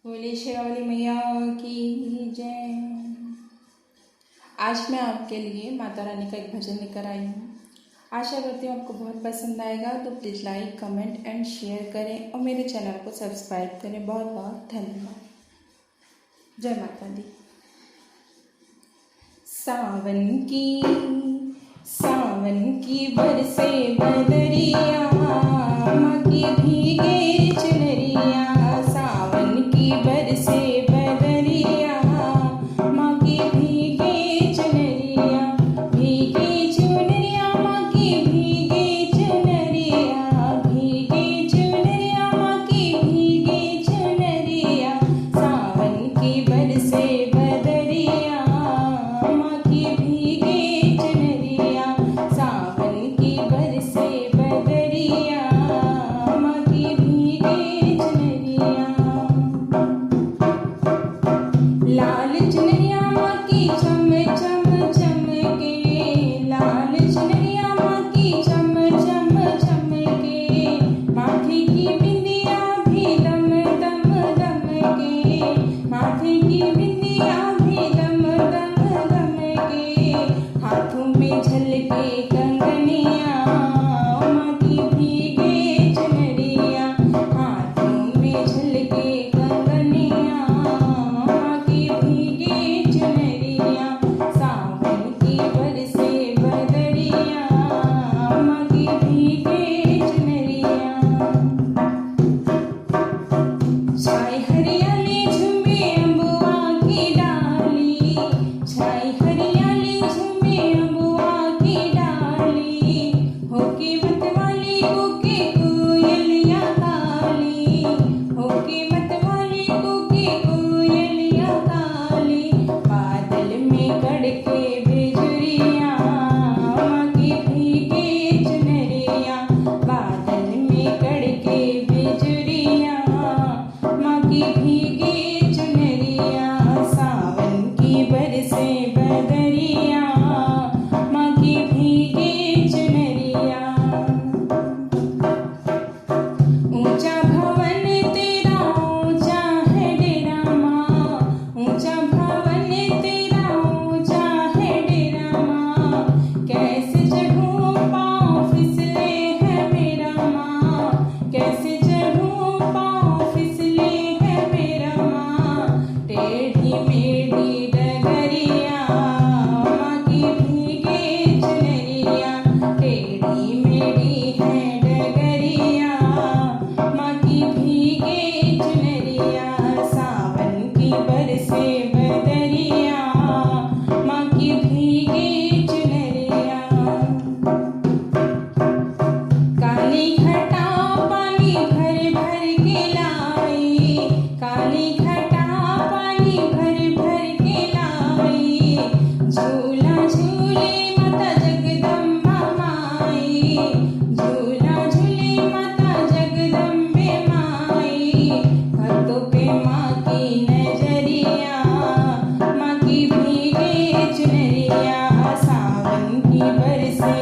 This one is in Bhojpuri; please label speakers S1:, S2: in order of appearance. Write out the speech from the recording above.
S1: बोले शेरावाली मैया की जय। आज मैं आपके लिए माता रानी का एक भजन लेकर आई हूँ। आशा करती हूँ आपको बहुत पसंद आएगा, तो please like, comment and share करें और मेरे चैनल को सब्सक्राइब करें। बहुत बहुत धन्यवाद। जय माता दी। सावन की बरसे बदरिया, माँ की भीगे चुनरिया। सावन की बरसे बदरिया, माँ की भीगे चुनरिया। भीगे चुनरिया, माँ की भीगे चुनरिया। भीगे चुनरिया, माँ की भीगे चुनरिया। सावन की बरसे बदरिया, माँ की भीगे चुनरिया। सावन की बरसे बदरिया, माँ की भीगे चुनरिया। लाल चुनरिया माँ की चम चम चमके। लाल चुनरिया माँ की चम चम चमके। माथे की बिंदिया भी दम दम दमके। माथे की बिंदिया भी दम दम दमके। हाथों में झलके कंगनिया, माँ की भीगे चुनरिया। हाथों में झलके कंगनिया, माँ की भीगे चुनरिया। सावन की बरसे बदरिया, माँ की भीगे चुनरिया। छाई हरियाली झूमे अम्बुआ की डाली। छाई हरियाली झूमे अम्बुआ की डाली। होके मतवाली कूके कोयलिया काली। होके मतवाली कूके कोयलिया काली। बादल में कड़के बिजुरिया, माँ की भीगे चुनरिया। बादल में कड़के बिजुरिया, माँ की भीगे चुनरिया। सावन की बरसे बदरिया, माँ की भीगे चुनरिया। ऊंचा भवन तेरा ऊंचा है डेरा माँ। ऊंचा भवन तेरा ऊंचा है डेरा माँ। कैसे चढ़ूं पाँव फिसले है मेरा माँ। कैसे चढ़ूं पाँव फिसले है मेरा माँ। टेढ़ी मेढ़ी डगरिया, माँ की भीगे चुनरिया। टेढ़ी मेढ़ी है डगरिया, माँ की भीगे चुनरिया। सावन की बरसे बदरिया, माँ की भीगे चुनरिया। काली घटा पानी भर भर के लाई। काली घटा पानी भर भर के लाई। झूला झूले माता जगदम्बा माई। झूला झूले माता जगदम्बे माई। भक्तों पे माँ की नजरिया, माँ की भीगे चुनरिया। सावन की बरसे